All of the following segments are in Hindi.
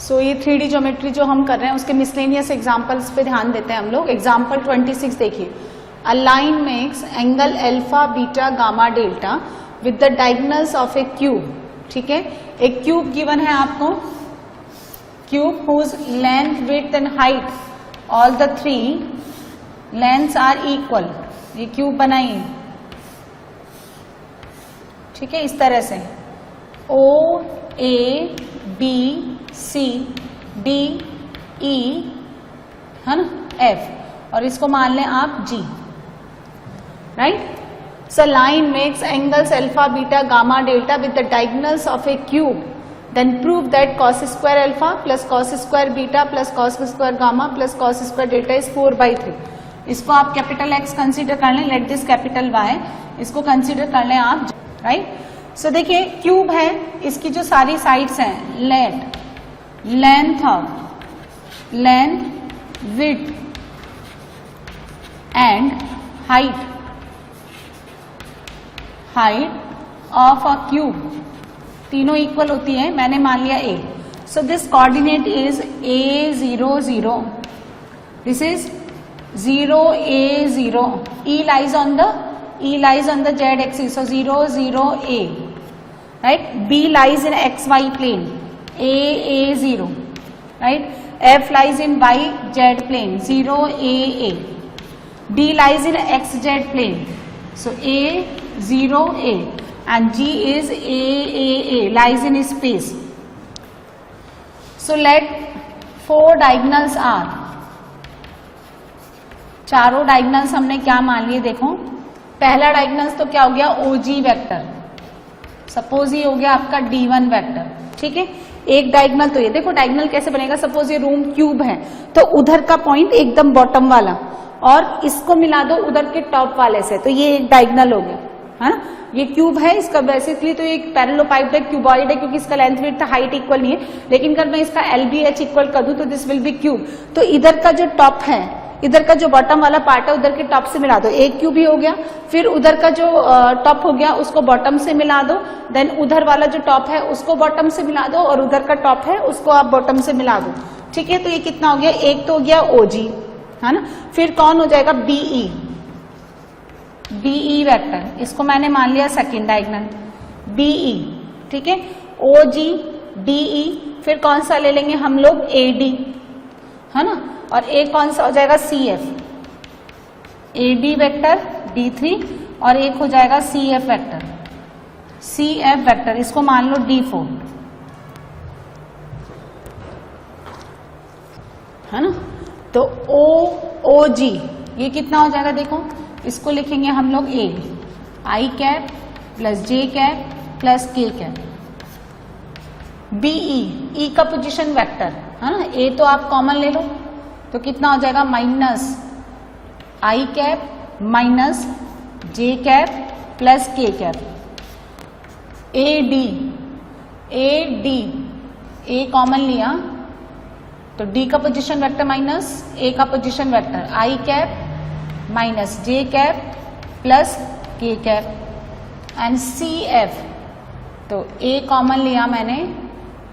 सो ये 3D ज्योमेट्री जो हम कर रहे हैं उसके मिसलेनियस एग्जांपल्स पे ध्यान देते हैं हम लोग। एग्जांपल 26 देखिए, a line makes angle alpha beta gamma delta with the diagonals of a cube. ठीक है, एक क्यूब गिवन है आपको, cube whose length width and height all the 3 lengths are equal. ये क्यूब बनाइए, ठीक है, इस तरह से O A B C D E है ना F, और इसको मान लें आप G, right. So line makes angles alpha beta gamma delta with the diagonals of a cube, then prove that cos square alpha plus cos square beta plus cos square gamma plus cos square delta is 4/3। इसको आप कैपिटल X कंसीडर कर लें, लेट दिस कैपिटल Y, इसको कंसीडर कर लें आप, राइट। सो देखिए क्यूब है, इसकी जो सारी साइड्स हैं, late length width and height of a cube तीनों इक्वल होती है, मैंने मान लिया A। So this coordinate is A0 0, this is 0 A 0, E lies on the Z axis, so 0 0 A, right? B lies in XY plane, A 0, right? F lies in YZ plane, 0 A. D lies in XZ plane, so A 0 A, and G is A lies in space. So let 4 diagonals are, चारों डायगोनल्स हमने क्या मान लिए, देखो पहला डायगोनल्स तो क्या हो गया, OG वेक्टर, सपोज ये हो गया आपका D1 वेक्टर, ठीक है। एक डायगोनल तो ये देखो, डायगोनल कैसे बनेगा, सपोज ये रूम क्यूब है तो उधर का पॉइंट एकदम बॉटम वाला और इसको मिला दो उधर के टॉप वाले से, तो ये एक डायगोनल हो गया, है ना। ये क्यूब है, इसका बेसिकली तो एक पैरेललोपाइड है, क्यूबॉइड है, क्योंकि इसका लेंथ विड्थ हाइट इक्वल नहीं है, लेकिन अगर मैं इसका LBH इक्वल कर दूं तो दिस विल बी क्यूब। तो इधर का जो टॉप है, इधर का जो बॉटम वाला पार्ट है उधर के टॉप से मिला दो, एक क्यूब ही हो गया। फिर उधर का जो टॉप हो गया उसको बॉटम से मिला दो, देन उधर वाला जो टॉप है उसको बॉटम से मिला दो, और उधर का टॉप है उसको आप बॉटम से मिला दो, ठीक है। तो ये कितना हो गया, एक तो हो गया OG, है ना। फिर कौन हो जाएगा, BE वेक्टर, इसको मैंने मान लिया सेकेंड डायगोनल BE, ठीक है। OG DE, फिर कौन सा ले लेंगे हम लोग, AD, है ना। और एक कौन सा हो जाएगा, CF, AD वेक्टर D3, और एक हो जाएगा CF वेक्टर, इसको मान लो D4, है ना। तो OG ये कितना हो जाएगा, देखो इसको लिखेंगे हम लोग I cap plus J cap plus K cap. BE, E का पोजीशन वेक्टर, है ना, A तो आप कॉमन ले लो, तो कितना हो जाएगा, minus I cap minus J cap plus K cap. AD A common लिया तो D का पोजीशन वेक्टर माइनस A का position vector, I cap minus J cap plus K cap. And CF, तो A कॉमन लिया मैंने,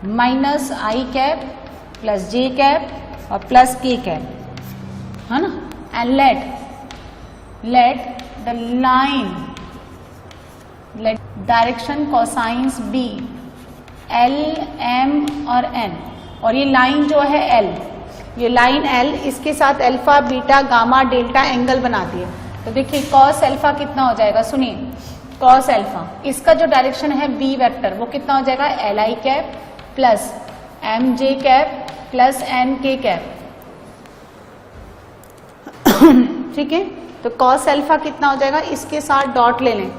minus I cap plus J cap और प्लस K कैप, है ना। And let the line, let direction cosines be L M और N, और ये लाइन जो है L, ये लाइन L इसके साथ alpha beta gamma delta angle बनाती है। तो देखिए cos अल्फा कितना हो जाएगा, सुनिए cos अल्फा, इसका जो डायरेक्शन है B वेक्टर वो कितना हो जाएगा, LI cap plus MJ cap plus NK cap, ठीक है। तो cos अल्फा कितना हो जाएगा, इसके साथ डॉट ले लें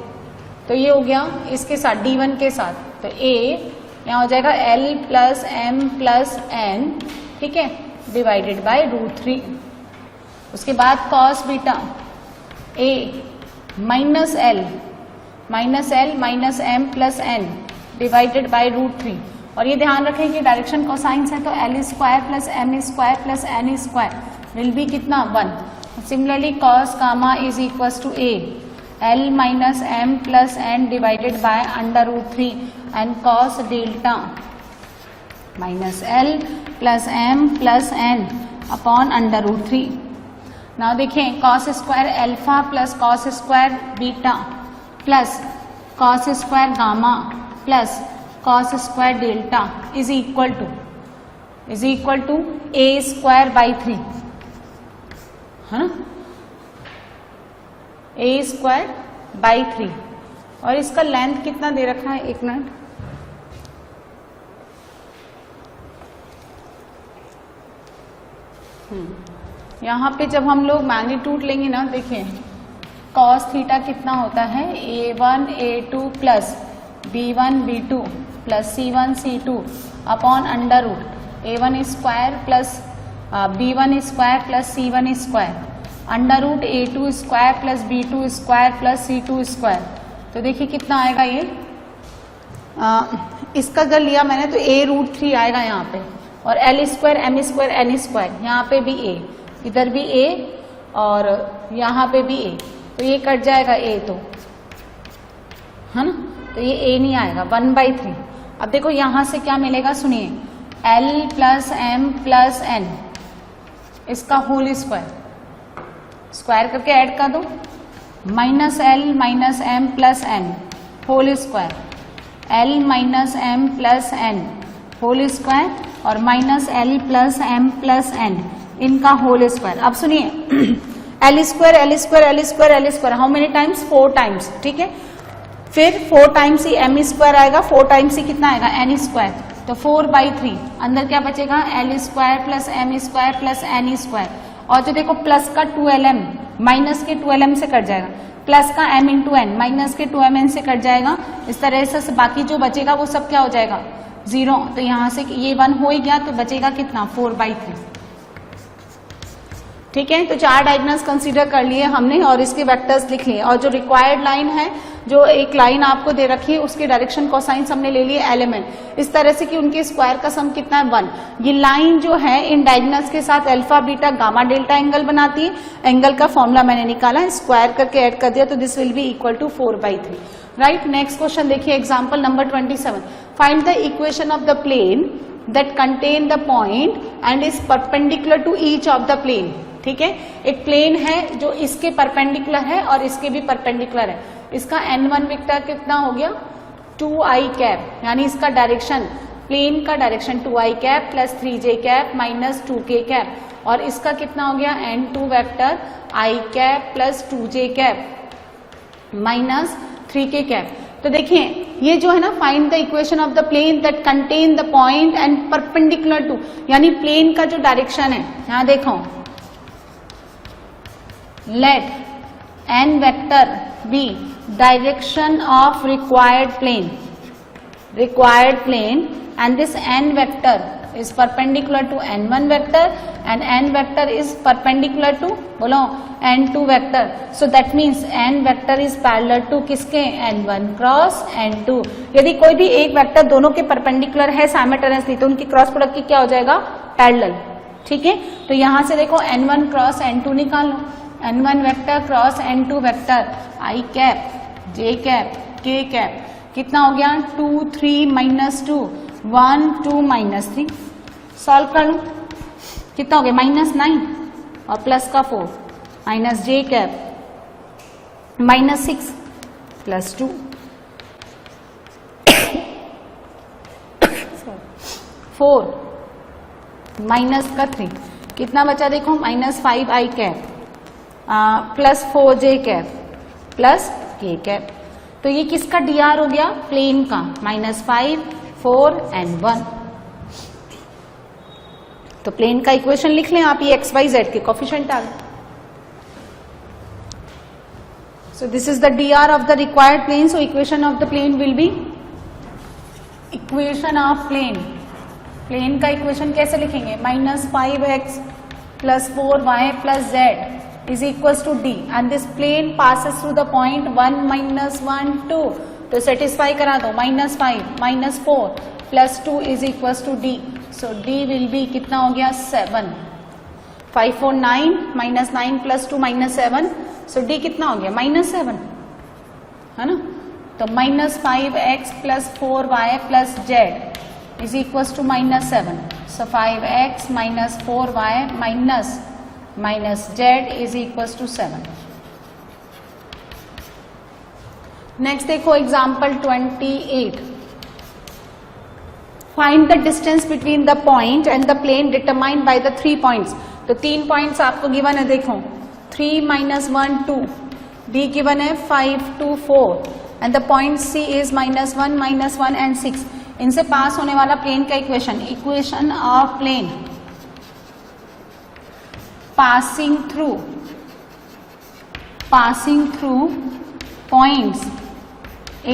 तो ये हो गया इसके साथ D1 के साथ, तो A यहाँ हो जाएगा L plus M plus N, ठीक है, डिवाइडेड बाय √3। उसके बाद cos beta A minus L minus M plus N divided by √3। और ये ध्यान रखें कि डायरेक्शन कोसाइंस है तो L square plus M square plus N square will be कितना, 1। Similarly cos gamma is equals to A L minus M plus N divided by √3 and cos delta minus L plus M plus N upon √3। Now देखें cos square alpha plus cos square beta plus cos square gamma plus cos square delta is equal to A square by 3, है ना, ए स्क्वायर बाई 3। और इसका लेंथ कितना दे रखा है, एक मिनट, यहां पे जब हम लोग मैग्नीट्यूड लेंगे ना, देखिए कॉस थीटा कितना होता है, a1 a2 plus b1 b2 plus c1 c2 upon √a1 square plus b1 square plus c1 square √a2 square plus b2 square plus c2 square. तो देखिए कितना आएगा ये, इसका जब लिया मैंने तो a√3 आएगा यहाँ पे, और l square m square n square, यहाँ पे भी a, इधर भी a और यहाँ पे भी a, तो ये कट जाएगा a, तो है ना, तो ये a नहीं आएगा, 1/3। अब देखो यहां से क्या मिलेगा, सुनिए, l plus M plus N, इसका होल स्क्वायर, स्क्वायर करके ऐड कर दो, minus L minus M plus N whole square, l minus M plus N whole square और minus L plus M plus N, इनका होल स्क्वायर। अब सुनिए L square L square L square L square, how many times, 4 times, ठीक है। फिर 4 टाइम्स ही एम स्क्वायर आएगा, 4 टाइम्स ही कितना आएगा, एन स्क्वायर, तो 4/3, अंदर क्या बचेगा, L square plus M square plus N square. और जो देखो प्लस का 2lm माइनस के 2lm से कट जाएगा, प्लस का m इंटू एन माइनस के 2mn से कट जाएगा। इस तरह से बाकी जो बचेगा वो सब क्या हो जाएगा, 0। तो यहां से ये 1 हो ही गया, तो बचेगा कितना, 4/3, ठीक है। तो 4 डायगोनल्स कंसीडर कर लिए हमने और इसके वेक्टर्स लिख लिए। और जो रिक्वायर्ड लाइन है, जो एक लाइन आपको दे रखी है, उसके डायरेक्शन कोसाइंस हमने ले लिए एलिमेंट, इस तरह से कि उनके स्क्वायर का सम कितना है, 1। ये लाइन जो है इन डायगोनल्स के साथ alpha beta gamma delta angle बनाती है। एंगल का फॉर्मूला मैंने निकाला है, स्क्वायर करके ऐड कर दिया, तो this will be equal to 4/3, right. Next question देखिए, example number 27, find the equation of the plane that contain the point and is perpendicular to each of the plane, ठीक है। एक प्लेन है जो इसके परपेंडिकुलर है और इसके भी परपेंडिकुलर है। इसका n1 वेक्टर कितना हो गया, 2i कैप, यानी इसका डायरेक्शन, प्लेन का direction 2i cap plus 3j cap minus 2k cap, और इसका कितना हो गया, n2 vector i cap plus 2j cap minus 3k cap. तो देखिए ये जो है ना, find the equation of the plane that contain the point and perpendicular to, यानी प्लेन का जो डायरेक्शन है, यहां देखो, let n vector be direction of required plane and this n vector is perpendicular to n1 vector and n vector is perpendicular to, बोलो, n2 vector, so that means n vector is parallel to किसके, n1 क्रॉस n2। यदि कोई भी एक वेक्टर दोनों के परपेंडिकुलर है साइमल्टेनियसली, तो उनकी क्रॉस प्रोडक्ट की क्या हो जाएगा, पैरेलल, ठीक है। तो यहां से देखो n1 क्रॉस n2 निकाल लो, n1 vector cross n2 vector, i cap j cap k cap, कितना हो गया, 2 3 माइनस 2 1 2 माइनस 3, सॉल्व कर लो, कितना हो गया, -9 और प्लस का 4 minus j cap -6 plus 2 4 minus का 3, कितना बचा देखो, -5i cap plus 4j cap plus k cap. तो ये किसका dr हो गया, प्लेन का, -5 4 and 1। तो प्लेन का इक्वेशन लिख लें आप, ये xyz के कोफिशिएंट आ गए। So this is the dr of the required plane, so equation of the plane will be, equation of plane, plane का इक्वेशन कैसे लिखेंगे, -5x plus 4y plus z is equals to d and this plane passes through the point 1 minus 1 2, तो सेटिस्फाई करा दो, -5 minus 4 plus 2 is equals to d, so d will be कितना हो गया, 7, 5 4 9 minus 9 plus 2 minus 7, so d कितना हो गया, -7, है ना। तो -5x plus 4y plus z is equals to -7. So 5x minus 4y minus z is equals to 7. Next देखो example 28. Find the distance between the point and the plane determined by the 3 points. तो 3 पॉइंट्स आपको गिवन है, देखो 3 minus 1 2, D गिवन है 5 2 4 and the point C is -1 and 6. इनसे पास होने वाला प्लेन का equation of plane passing through points A,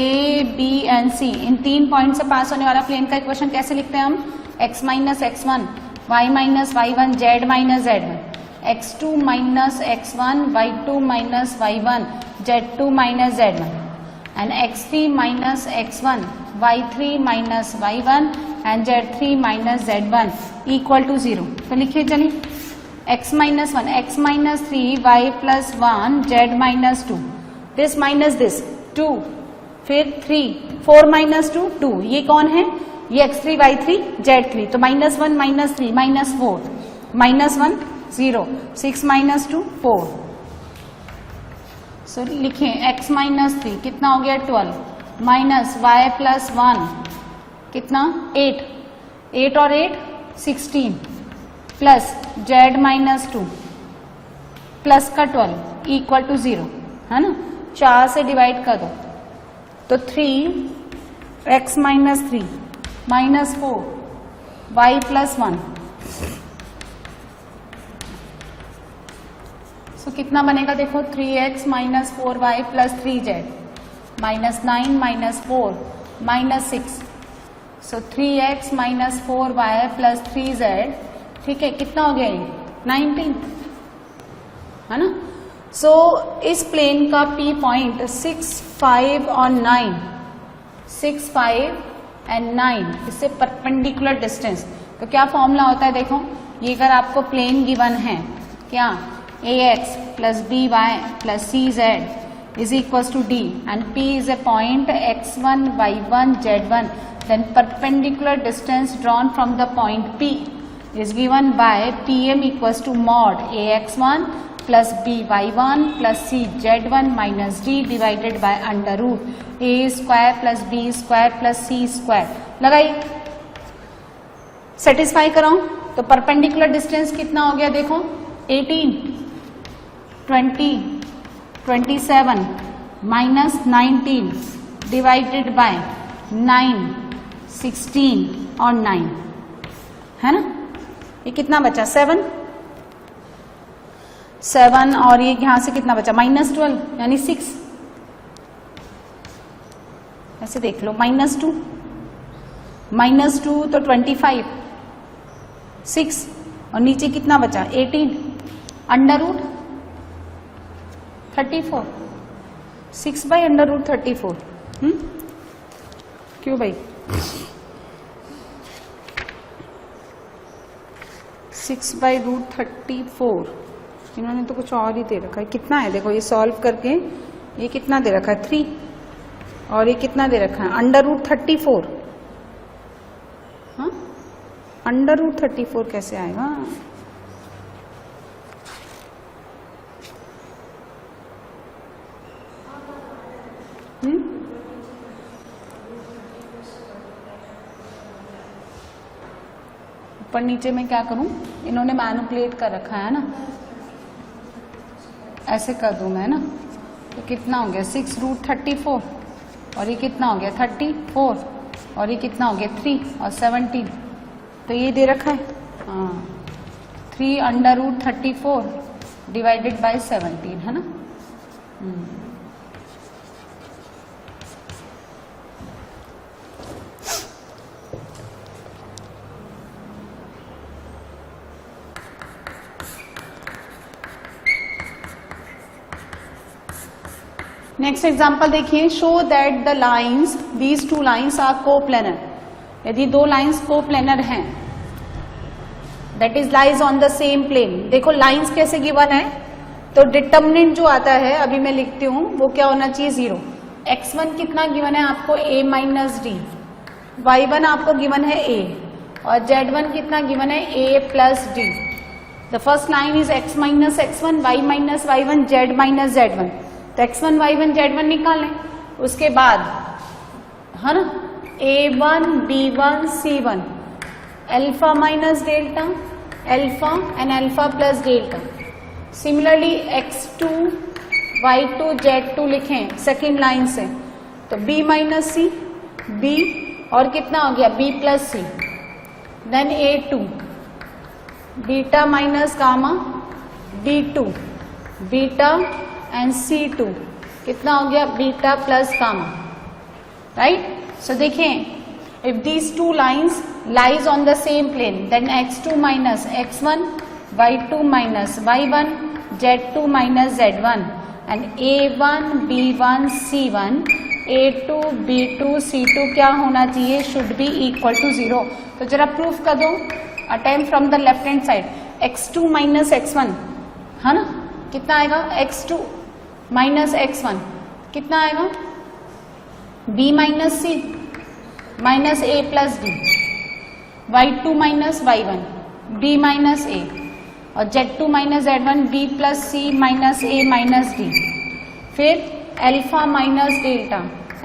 B and C. इन 3 पॉइंट से पास होने वाला प्लेन का इक्वेशन कैसे लिखते हैं हम? x minus x1, y minus y1, z minus z1, x2 minus x1, y2 minus y1, z2 minus z1 and x3 minus x1, y3 minus y1 and z3 minus z1 equal to 0. तो लिखिए चलिए x minus 1, x minus 3, y plus 1, z minus 2, this minus this 2, फिर 3, 4 minus 2 2, ये कौन है? ये x3 y3 z3. तो -1 -3 -4 -1 0, 6 minus 2 4. सो लिखें x minus 3 कितना हो गया 12 माइनस y plus 1 कितना 8, 8 और 8 16 प्लस z minus 2 प्लस का 12 इक्वल टू 0 है ना. 4 से डिवाइड कर दो तो 3x minus 3 minus 4 y plus 1. सो कितना बनेगा देखो 3x minus 4y plus 3z minus 9 minus 4 minus 6. सो 3x minus 4y plus 3z, ठीक है, कितना हो गया ये 19 है ना. सो इस प्लेन का P पॉइंट 6, 5 और 9, 6, 5 एंड 9 इससे परपेंडिकुलर डिस्टेंस. तो क्या फॉर्मूला होता है देखो, ये अगर आपको प्लेन गिवन है क्या ax plus by plus cz is equals to d and P is a point x1, y1, z1, then perpendicular distance drawn from the point P is given by Pm equals to mod ax1 plus by1 plus cz1 minus d divided by under root a square plus b square plus c square. लगाइए, सेटिस्फाई कराऊं तो परपेंडिकुलर डिस्टेंस कितना हो गया देखो 18, 20, 27 माइनस 19 डिवाइडेड बाय 9, 16 और 9 है ना. ये कितना बचा 7 और ये यहां से कितना बचा -12 यानी 6. ऐसे देख लो -2 तो 25, 6 और नीचे कितना बचा 18 under root 34, 6 by under root 34. क्यों भाई 6 बाई रूट 34. इन्होंने तो कुछ और ही दे रखा है. कितना है देखो, ये सॉल्व करके ये कितना दे रखा है 3 और ये कितना दे रखा है अंडर रूट 34. हाँ, अंडर रूट 34 कैसे आएगा? ऊपर नीचे में क्या करूं, इन्होंने मैनिपुलेट कर रखा है ना, ऐसे कर दूं मैं ना. तो कितना हो गया 6 रूट 34 और ये कितना हो गया 34 और ये कितना हो गया 3 और 17. तो ये दे रखा है 3 अंडर रूट 34 डिवाइडेड बाय 17 है ना. नेक्स्ट एग्जाम्पल देखिए, show that the lines these 2 lines are coplanar. यदि 2 लाइन्स कोप्लेनर हैं that is lies on the same plane. देखो लाइन्स कैसे गिवन है तो डिटर्मिनेंट जो आता है अभी मैं लिखती हूं वो क्या होना चाहिए 0. x1 कितना गिवन है आपको a माइनस डी y1 आपको गिवन है a और z1 कितना गिवन है a plus d। The first line is x minus x1, y minus y1, z minus z1। तो x1 y1 z1 निकालें, उसके बाद है ना a1 b1 c1 alpha minus delta alpha and alpha plus delta. Similarly x2 y2 z2 लिखें सेकेंड लाइन से, तो b माइनस सी b और कितना हो गया b plus C, then a2 beta minus gamma b2 beta and c2 कितना हो गया beta plus gamma, right. So देखें if these two lines lies on the same plane then x2 minus x1 y2 minus y1 z2 minus z1 and a1 b1 c1 a2 b2 c2 क्या होना चाहिए, should be equal to 0। तो जरा प्रूफ कर दो, attempt from the left hand side. x2 minus x1 है ना, कितना आएगा x2 माइनस x1 कितना आएगा b minus c minus a plus d, y2 minus y1 b minus a और z2 minus z1 b plus c minus a minus d। फिर alpha minus delta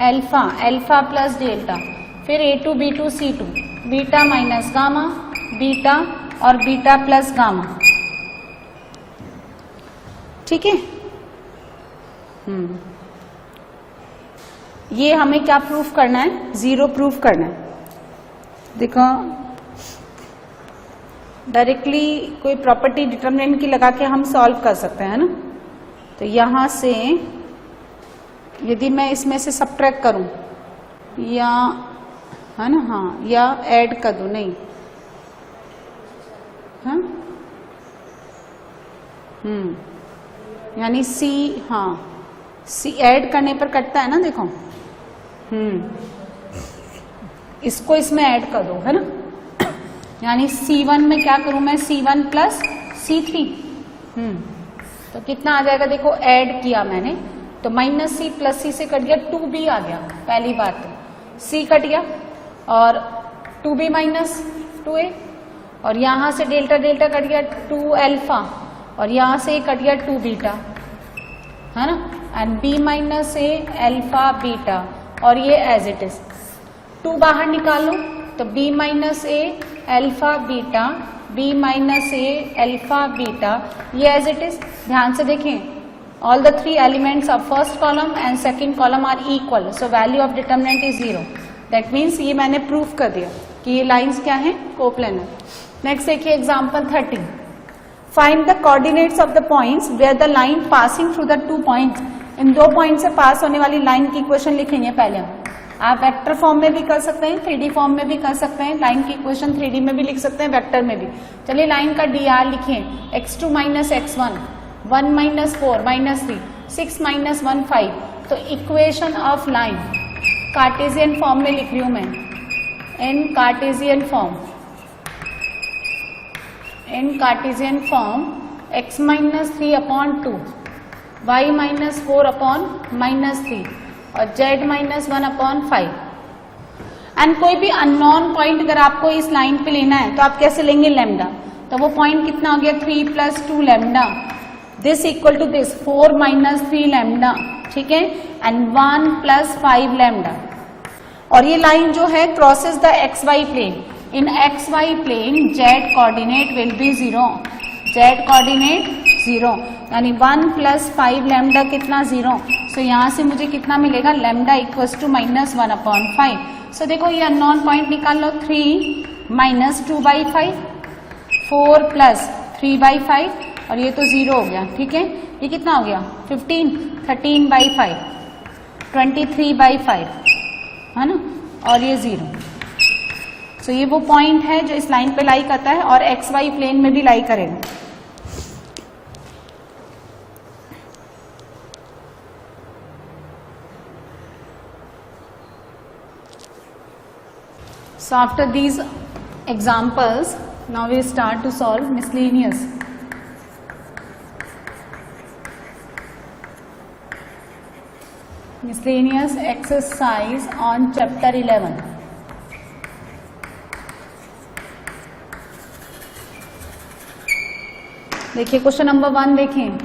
alpha alpha plus delta, फिर a2 b2 c2 beta minus gamma beta और बीटा प्लस गामा, ठीक है। ये हमें क्या प्रूफ करना है, 0 प्रूफ करना है। देखो डायरेक्टली कोई प्रॉपर्टी डिटरमिनेंट की लगा के हम सॉल्व कर सकते हैं ना। तो यहां से यदि मैं इसमें से सब्ट्रैक्ट करूं या है ना, हाँ, या ऐड कर दूं, नहीं, हाँ, यानी सी, हाँ सी ऐड करने पर कटता है ना, देखो, इसको इसमें ऐड कर दो, है ना, यानी C1 में क्या करूं मैं, C1 प्लस C3, तो कितना आ जाएगा, देखो ऐड किया मैंने तो माइनस सी प्लस सी से कट गया 2b आ गया, पहली बात तो C कट गया और 2b माइनस 2a और यहां से डेल्टा डेल्टा कट गया 2 अल्फा और यहां से कट गया 2 बीटा, है ना, and b minus a alpha beta और ये एज इट इज 2 बाहर निकालो तो b minus a alpha beta b minus a alpha beta, ये एज इट इज। ध्यान से देखें, all the 3 elements of first column and second column are equal, so value of determinant is 0। that means ये मैंने प्रूफ कर दिया कि ये लाइंस क्या हैं, कोप्लेनर। नेक्स्ट देखिए example 13, find the coordinates of the points where the line passing through the 2 points. इन 2 पॉइंट से पास होने वाली लाइन की इक्वेशन लिखेंगे पहले हम। आप वेक्टर फॉर्म में भी कर सकते हैं, 3D फॉर्म में भी कर सकते हैं, लाइन की इक्वेशन 3D में भी लिख सकते हैं, वेक्टर में भी। चलिए लाइन का dr लिखें, x2 minus x1 1 minus 4 minus 3 6 minus 1 5। तो equation of line cartesian form में लिख रही हूं मैं, in cartesian form x minus 3 upon 2 y minus 4 upon minus 3 और z माइनस 1 अपॉन 5। एंड कोई भी अननोन पॉइंट अगर आपको इस लाइन पे लेना है तो आप कैसे लेंगे, लैम्डा। तो वो पॉइंट कितना हो गया 3 plus 2 lambda, this equal to this 4 minus 3 lambda, ठीक है, एंड 1 प्लस 5 लैम्डा। और ये लाइन जो है crosses the XY plane, in XY plane z coordinate will be 0, z coordinate 0, यानी 1 प्लस 5 लैम्डा कितना 0। सो यहाँ से मुझे कितना मिलेगा, lambda equals to minus 1 upon 5। So देखो ये अननोन पॉइंट निकाल लो, 3 माइनस 2/5 4 प्लस 3/5 और ये तो 0 हो गया, ठीक है। ये कितना हो गया 15 13/5 23/5, है ना, और ये 0। सो ये वो पॉइंट है जो इस लाइन पे लाई करता है और XY प्लेन में भी लाई करेगा। So after these examples, now we start to solve miscellaneous. Miscellaneous exercise on chapter 11. देखिए क्वेश्चन नंबर 1 देखें,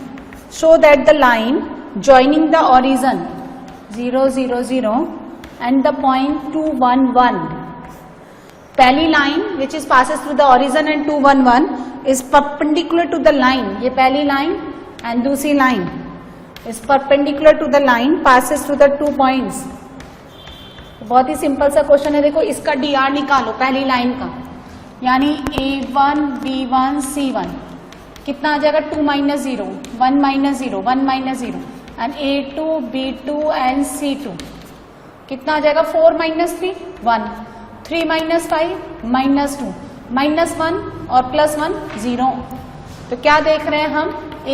show that the line joining the origin 0 0 0 and the point 2 1 1, पहली line which is passes through the origin and 2 1 1 is perpendicular to the line, ये पहली लाइन एंड दूसरी line is perpendicular to the line passes through the 2 points. बहुत ही सिंपल सा क्वेश्चन है, देखो इसका डी आर निकालो पहली लाइन का, यानी A1 B1 C1 कितना आ जाएगा 2 minus 0 1 minus 0 1 minus 0 and A2 B2 and C2 कितना आ जाएगा 4 माइनस 3 1 3 माइनस 5 माइनस 2 माइनस 1 और प्लस 1 0। तो क्या देख रहे हैं हम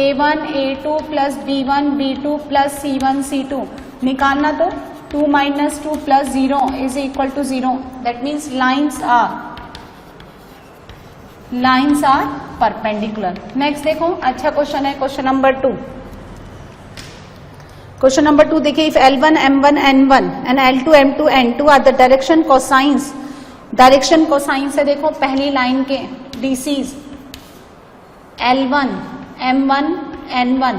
A1 A2 plus B1 B2 plus C1 C2 निकालना, तो 2 minus 2 plus 0 is equal to 0, that means lines are perpendicular. Next देखो, अच्छा क्वेश्चन है क्वेश्चन नंबर 2। क्वेश्चन नंबर 2 देखिए, if L1 M1 N1 and L2 M2 N2 are the direction cosines, direction cosines है देखो पहली लाइन के DCs L1 M1 N1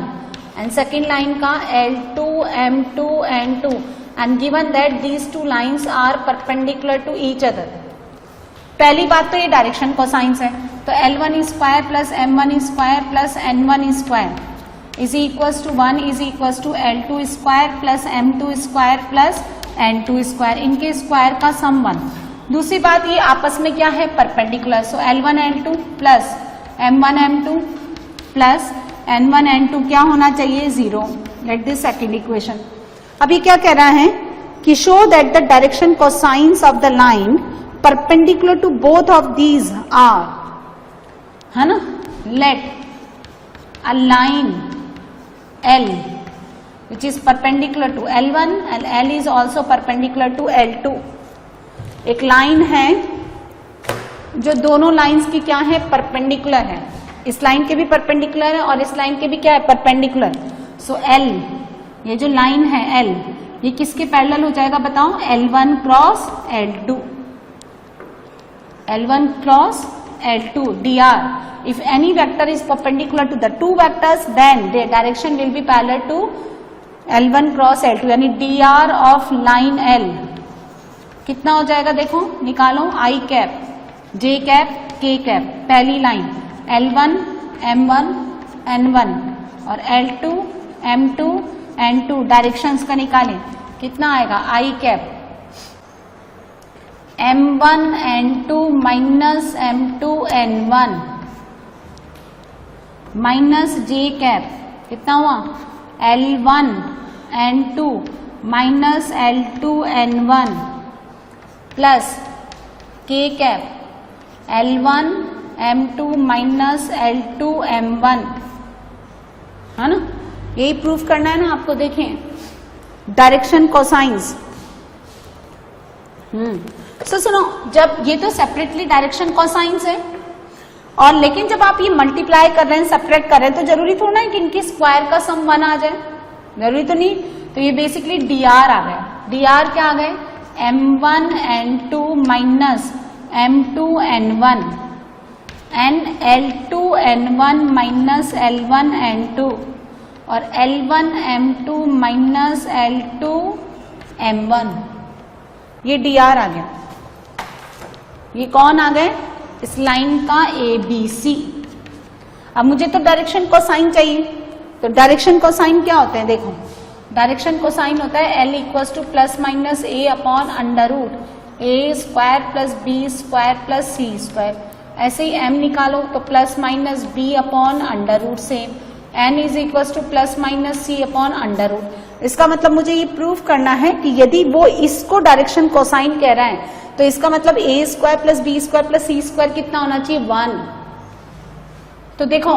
and second line का L2 M2 N2 and given that these two lines are perpendicular to each other. पहली बात तो ये डायरेक्शन कोसाइंस है, तो L1 square plus M1 square plus N1 square is equals to 1 is equals to L2 square plus M2 square plus N2 square, इनके स्क्वायर का सम 1। दूसरी बात ये आपस में क्या है परपेंडिकुलर, सो L1 L2 plus M1 M2 plus N1 N2 क्या होना चाहिए 0। Let this second equation. अभी क्या कह रहा है कि show that the direction cosines of the line perpendicular to both of these are, है ना, let a line L which is perpendicular to L1 and L is also perpendicular to L2। एक लाइन है जो दोनों लाइंस की क्या है परपेंडिकुलर है, इस लाइन के भी परपेंडिकुलर है और इस लाइन के भी क्या है परपेंडिकुलर। सो L, ये जो लाइन है L, ये किसके पैरेलल हो जाएगा बताओ, L1 cross L2, L1 cross L2 dr। If any vector is perpendicular to the two vectors, then their direction will be parallel to L1 cross L2, यानी dr of line L कितना हो जाएगा देखो निकालो, I cap J cap K cap, पहली लाइन L1 M1 N1 और L2 M2 N2 डायरेक्शंस का निकालें, कितना आएगा I cap M1 N2 minus M2 N1 minus J cap कितना हुआ L1 N2 minus L2 N1 plus K cap L1 M2 minus L2 M1, है ना, यही प्रूफ करना है ना आपको। देखें डायरेक्शन कोसाइंस, सुनो, जब ये तो सेपरेटली डायरेक्शन कोसाइंस है और लेकिन जब आप ये मल्टीप्लाई कर रहे हैं सेपरेट कर रहे हैं तो जरूरी थोड़ा है कि इनकी स्क्वायर का सम 1 आ जाए, जरूरी तो नहीं। तो ये बेसिकली dr आ गए, dr क्या आ गए M1 N2 minus M2 N1 and L2 N1 minus L1 N2 और L1 M2 minus L2 M1, ये dr आ गया। ये कौन आ गए, इस लाइन का ABC। अब मुझे तो डायरेक्शन कोसाइन चाहिए, तो डायरेक्शन कोसाइन क्या होते हैं देखो, डायरेक्शन कोसाइन होता है L equals to plus minus A upon under root A square plus B square plus C square. ऐसे ही M निकालो तो plus minus B upon under root same, N is equals to plus minus C upon under root. इसका मतलब मुझे ये प्रूफ करना है कि यदि वो इसको डायरेक्शन कोसाइन कह रहा है तो इसका मतलब A square plus B square plus C square कितना होना चाहिए 1। तो देखो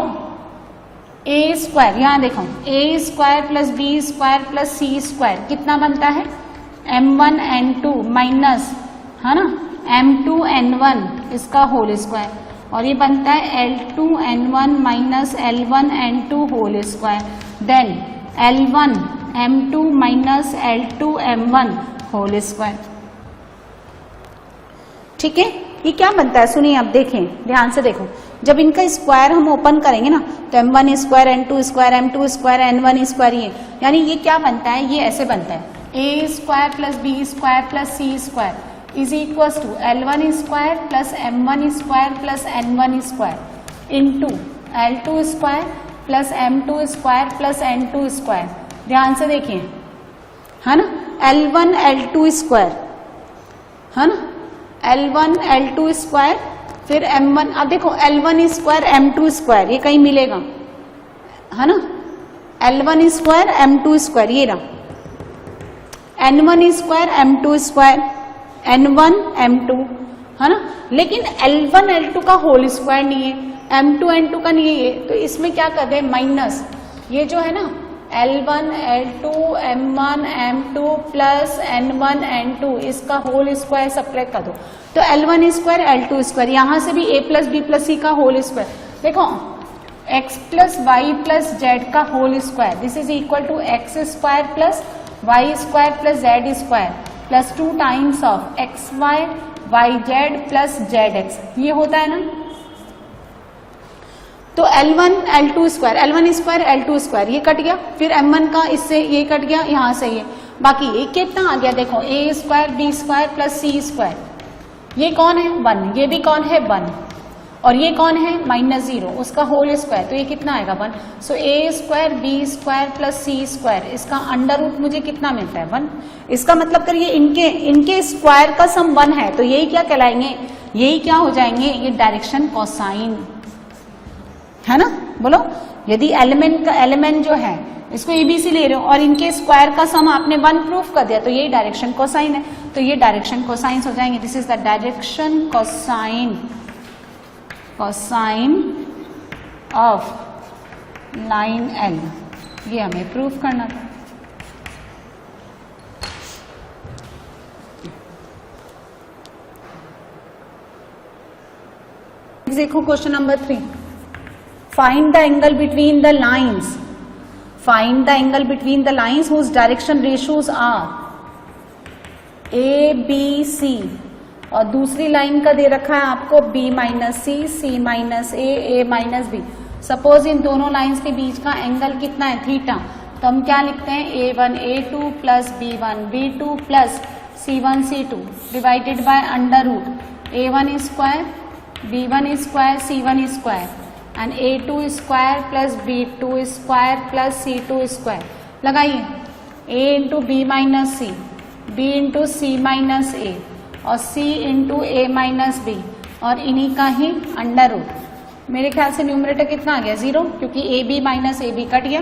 A स्क्वायर, यहां देखो A square plus B square plus C square कितना बनता है M1 N2 माइनस, है ना, M2 N1 इसका होल स्क्वायर, और ये बनता है L2 N1 minus L1 N2 whole square, then L1 M2 minus L2 M1 whole square. ठीक है, ये क्या बनता है सुनिए, अब देखें ध्यान से देखो, जब इनका स्क्वायर हम ओपन करेंगे ना तो m1 square n2 square m2 square n1 square, ये यानी ये क्या बनता है, ये ऐसे बनता है a square plus b square plus c square is equals to l1 square plus m1 square plus n1 square into l2 square plus m2 square plus n2 square. ध्यान से देखिए, है ना, L1 L2 स्क्वायर, है ना, L1 L2 स्क्वायर, फिर M1, अब देखो L1 स्क्वायर M2 स्क्वायर, ये कहीं मिलेगा, है ना, L1 स्क्वायर M2 स्क्वायर, ये रहा N1 square M2 square, N1 M2, है ना, लेकिन L1 L2 का होल स्क्वायर नहीं है, M2 N2 का नहीं है, तो इसमें क्या कर रहे हैं माइनस, ये जो है ना L1 L2 M1 M2 plus N1 N2 इसका होल स्क्वायर सब्ट्रैक्ट कर दो, तो L1 स्क्वायर L2 स्क्वायर, यहां से भी a plus b plus c का होल स्क्वायर, देखो x plus Y plus Z का whole square, this is equal to X square plus Y square plus Z square plus 2 times of X Y Y Z plus Z X, ये होता है ना। तो L1 L2 square, L1 square L2 square, ये कट गया, फिर M1 का इससे ये कट गया, यहां से ये, बाकी ये कितना आ गया, देखो a square b square plus c square, ये कौन है 1, ये भी कौन है 1, और ये कौन है -0, उसका होल स्क्वायर, तो ये कितना आएगा 1। सो a square b square plus c square, इसका अंडर रूट मुझे कितना मिलता है 1। इसका मतलब करिए इनके स्क्वायर का सम 1 है, तो यही क्या कहलाएंगे, यही क्या हो जाएंगे, ये डायरेक्शन कोसाइन, है ना, बोलो। यदि एलिमेंट जो है इसको एबीसी ले रहे हो और इनके स्क्वायर का सम आपने 1 प्रूफ कर दिया, तो ये डायरेक्शन कोसाइन है, तो ये डायरेक्शन कोसाइन हो जाएंगे। This is the direction cosine of line L, ये हमें प्रूफ करना था। देखो question number 3, find the angle between the lines, find the angle between the lines whose direction ratios are a b c, और दूसरी लाइन का दे रखा है आपको b minus C, c minus a minus b। Suppose इन दोनों लाइंस के बीच का एंगल कितना है, थीटा, तो हम क्या लिखते हैं a1 a2 plus b1 b2 plus c1 c2 divided by under root a1 square b1 square c1 square and a2 square plus b2 square plus c2 square. लगाइए a into B minus C, b into C minus A और c into A minus B, और इन्हीं का ही अंडर रूट। मेरे ख्याल से न्यूमरेटर कितना आ गया 0, क्योंकि A B minus A B cut गया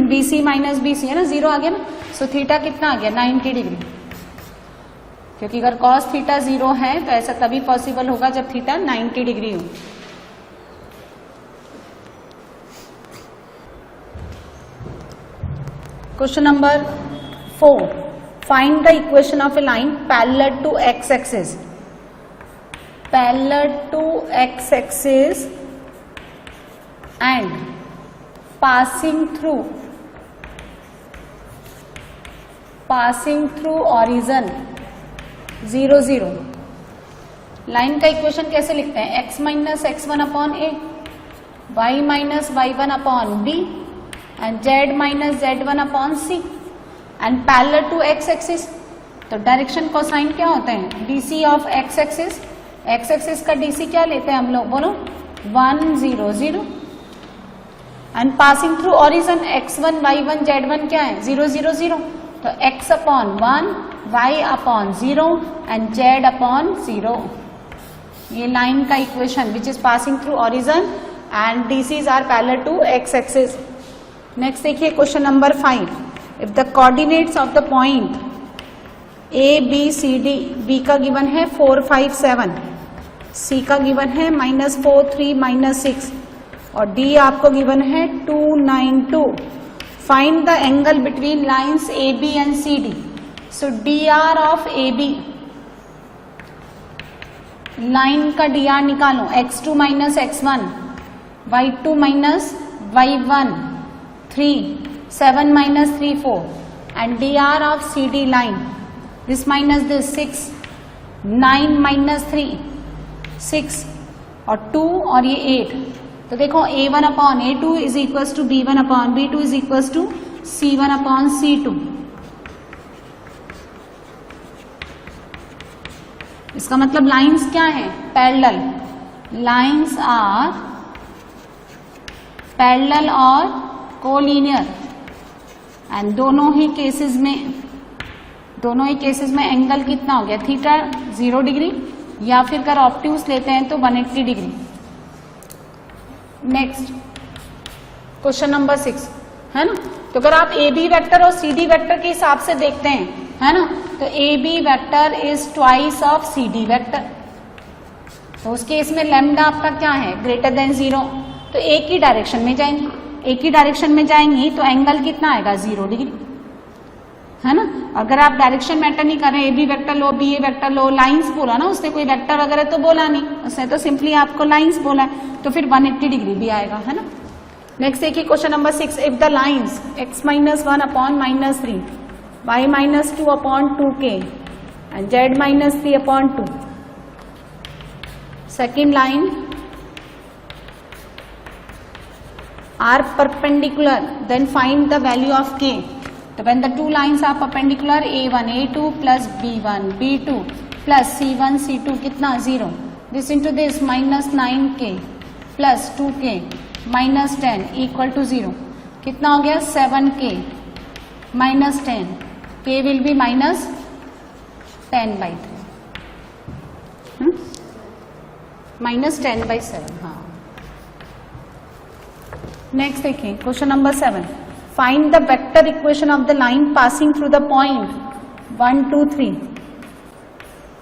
B C minus B C है ना, 0 आ गया ना। सो थीटा कितना आ गया 90 डिग्री, क्योंकि अगर कॉस थीटा 0 है तो ऐसा तभी पॉसिबल होगा जब थीटा 90 डिग्री हो। Question number 4. Find the equation of a line parallel to x-axis. Parallel to x-axis and passing through origin 0 0. Line का इक्वेशन कैसे लिखते हैं, x minus x1 upon a, y minus y1 upon b and z minus z1 upon c and parallel to x axis. तो डायरेक्शन कोसाइन क्या होते हैं, dc of x axis, x axis का dc क्या लेते हैं हम लोग, बोलो 1 0 0 and passing through origin x1 y1 z1 क्या है 0 0 0, तो x upon 1 y upon 0 and z upon 0। ये लाइन का equation which is passing through origin and DCs are parallel to x axis. Next देखिए question number 5, if the coordinates of the point A B C D, B का गिवन है 4 5 7, सी का गिवन है -4 3 -6 और डी आपको गिवन है 2 9 2। Find the angle between lines A B and C D. So D R of A B, line का डी आर निकालो, x2 minus x1, y2 minus y1 3 7 minus 3 4 and dr of CD line, this minus this 6 9 minus 3 6 और 2 और ये 8, तो देखो A1 upon A2 is equals to B1 upon B2 is equals to C1 upon C2। इसका मतलब लाइंस क्या है? पैरेलल। लाइंस आर पैरेलल और कोलिनियर, एंड दोनों ही केसेस में एंगल कितना हो गया? थीटा 0 डिग्री, या फिर अगर ऑब्ट्यूज लेते हैं तो 180 डिग्री। नेक्स्ट क्वेश्चन नंबर 6 है ना। तो अगर आप ए बी वेक्टर और सी डी वेक्टर के हिसाब से देखते हैं, है ना, तो A B vector is twice of C D vector. तो उस केस में लैम्डा आपका क्या है? Greater than 0। तो एक ही डायरेक्शन में जाएंगी, तो एंगल कितना आएगा? 0 डिग्री, है ना। अगर आप डायरेक्शन मैटर नहीं कर रहे, ए बी वेक्टर लो, बी ए वेक्टर लो, लाइंस बोला ना उसने, कोई वेक्टर वगैरह तो बोला नहीं, उसने तो सिंपली आपको लाइंस बोला है, तो फिर 180 डिग्री भी आएगा, है ना। नेक्स्ट देखिए question number 6, if the lines x-1 upon -3, y-2 upon 2k and z-3 upon 2, second line are perpendicular, then find the value of k. So when the two lines are perpendicular, a1 a2 plus b1 b2 plus c1 c2 कितना? 0. This into this minus 9k plus 2k minus 10 equal to 0. कितना हो गया? 7k minus 10. k will be minus 10/3. minus 10/7. हाँ। नेक्स्ट देखिए question number 7, find the vector equation of the line passing through the point 1 2 3।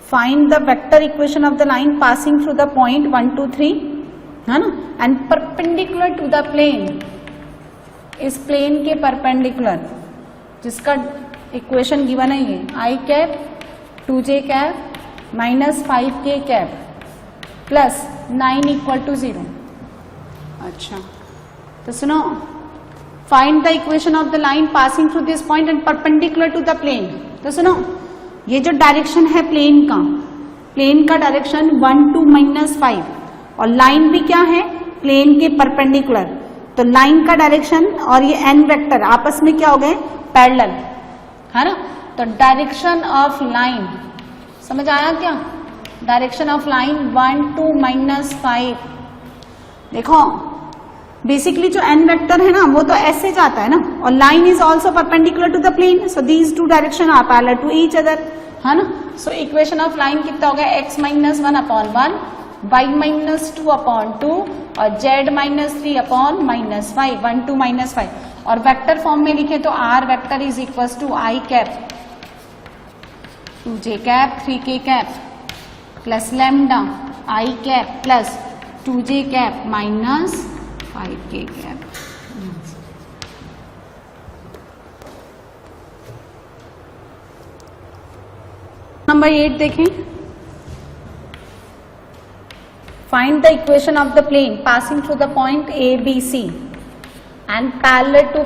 Find the vector equation of the line passing through the point 1 2 3, है ना, and perpendicular to the plane, इस प्लेन के परपेंडिकुलर, जिसका इक्वेशन गिवन है ये i cap 2j cap minus 5k cap plus 9 equal to 0। अच्छा, तो सुनो, find the equation of the line passing through this point and perpendicular to the plane. तो सुनो, ये जो डायरेक्शन है प्लेन का डायरेक्शन 1 2 -5, और लाइन भी क्या है? प्लेन के परपेंडिकुलर। तो लाइन का डायरेक्शन और ये n वेक्टर आपस में क्या हो गए? पैरेलल, है ना। तो डायरेक्शन ऑफ लाइन, समझ आया क्या? Direction of line 1 2 -5। देखो बेसिकली जो n वेक्टर है ना, वो तो ऐसे जाता है ना, और line is also perpendicular to the plane, so these two direction are parallel to each other, है ना। सो इक्वेशन ऑफ लाइन कितना हो गया? x-1 अपॉन 1, y-2 अपॉन 2 और z-3 अपॉन -5, 1 2 -5। और वेक्टर फॉर्म में लिखे तो r vector is equal to i cap 2j cap 3k cap plus lambda i cap plus 2j cap minus 5k cap. Number 8 देखें, find the equation of the plane passing through the point a b c and parallel to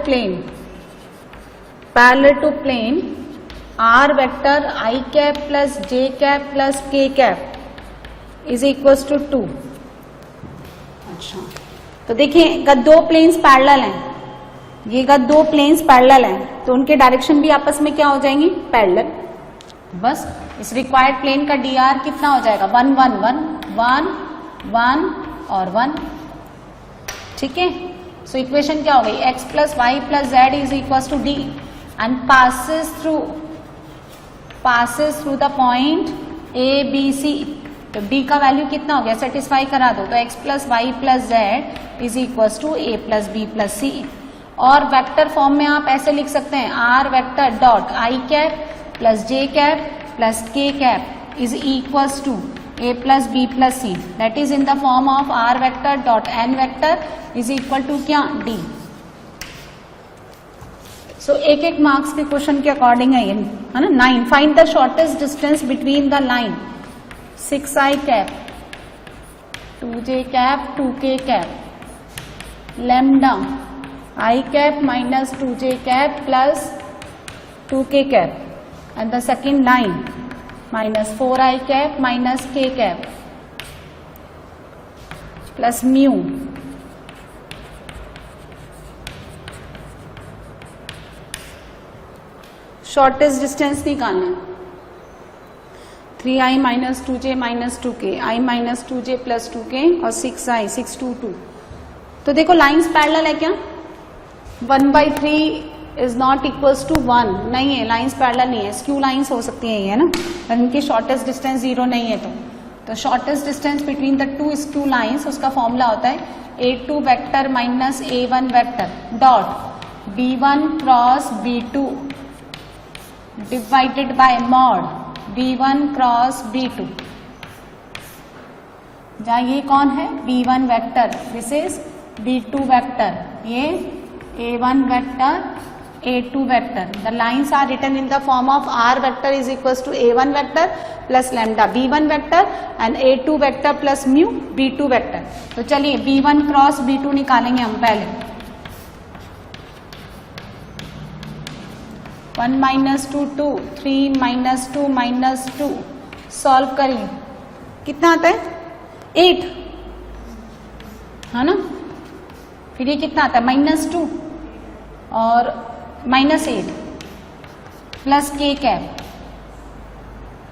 plane r vector i cap plus j cap plus k cap is equal to 2। अच्छा, तो देखिए अगर दो प्लेन्स पैरेलल हैं, ये अगर दो प्लेन्स पैरेलल हैं तो उनके डायरेक्शन भी आपस में क्या हो जाएंगी? पैरेलल। बस इस रिक्वायर्ड प्लेन का dr कितना हो जाएगा? 1 1 1 1 1 और 1। ठीक है, सो इक्वेशन क्या हो गई? x plus Y plus Z is equal to D and passes through the point a b c। तो d का वैल्यू कितना हो गया? सेटिस्फाई करा दो, तो x plus Y plus Z is equal to a plus B plus C. और वेक्टर फॉर्म में आप ऐसे लिख सकते हैं, r vector dot i cap plus j cap plus k cap is equal to a plus B plus C, that is in the form of r vector dot n vector is equal to क्या? d। सो एक मार्क्स के क्वेश्चन के अकॉर्डिंग है ये, है ना। 9, find the shortest distance between the line 6i cap 2j cap 2k cap lambda i cap minus 2j cap plus 2k cap and the second line minus 4i cap minus k cap. Plus mu, shortest distance निकालना है 3i minus 2j minus 2k, i minus 2j plus 2k और 6i 6 2 2। तो देखो लाइंस पैरेलल है क्या? 1/3 इज नॉट इक्वल्स टू 1, नहीं है, लाइंस पैरेलल नहीं है, स्क्यू लाइंस हो सकती है ये, है ना, इनकी शॉर्टेस्ट डिस्टेंस 0 नहीं है। तो shortest distance between the two skew lines, उसका फॉर्मूला होता है a2 vector minus a1 vector dot b1 cross b2 divided by mod b1 cross b2, जहां ये कौन है b1 vector, this is b2 vector, ये a1 vector a2 vector. The lines are written in the form of r vector is equals to a1 vector plus lambda b1 vector and a2 vector plus mu b2 vector. तो चलिए b1 क्रॉस b2 निकालेंगे हम पहले। 1 माइनस 2 2, 3 माइनस 2 माइनस 2, सॉल्व करिए कितना आता है 8, है ना। फिर ये कितना आता है -2 और -8 प्लस k कैप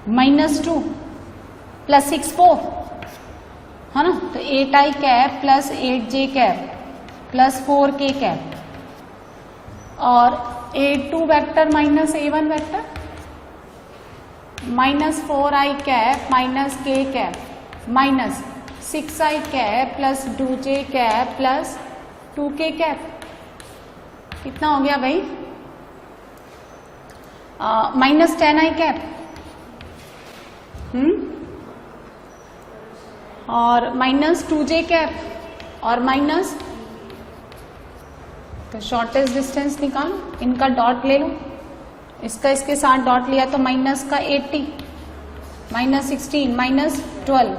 -2 प्लस 6 4, है ना। तो 8i cap plus 8j cap plus 4k cap और a2 vector minus a1 vector -4i cap minus k cap minus 6i cap plus 2j cap plus 2k cap. कितना हो गया भाई? -10i कैप और -2j कैप और माइनस, तो शॉर्टेस्ट डिस्टेंस निकाल, इनका डॉट ले लो, इसका इसके साथ डॉट लिया तो माइनस का 80 -16 -12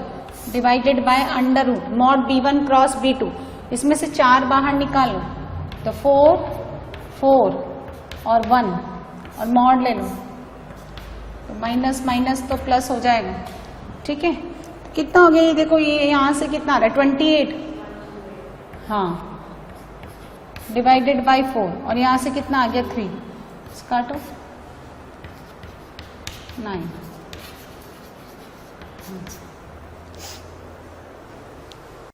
divided by under root mod b1 cross b2, इसमें से 4 बाहर निकालो तो 4 4 और 1 और मॉड ले लो तो माइनस माइनस तो प्लस हो जाएगा, ठीक है। तो कितना हो गया ये देखो, ये यहां से कितना आ रहा है 28, हाँ, डिवाइडेड बाय 4 और यहां से कितना आ गया 3, काटो 9।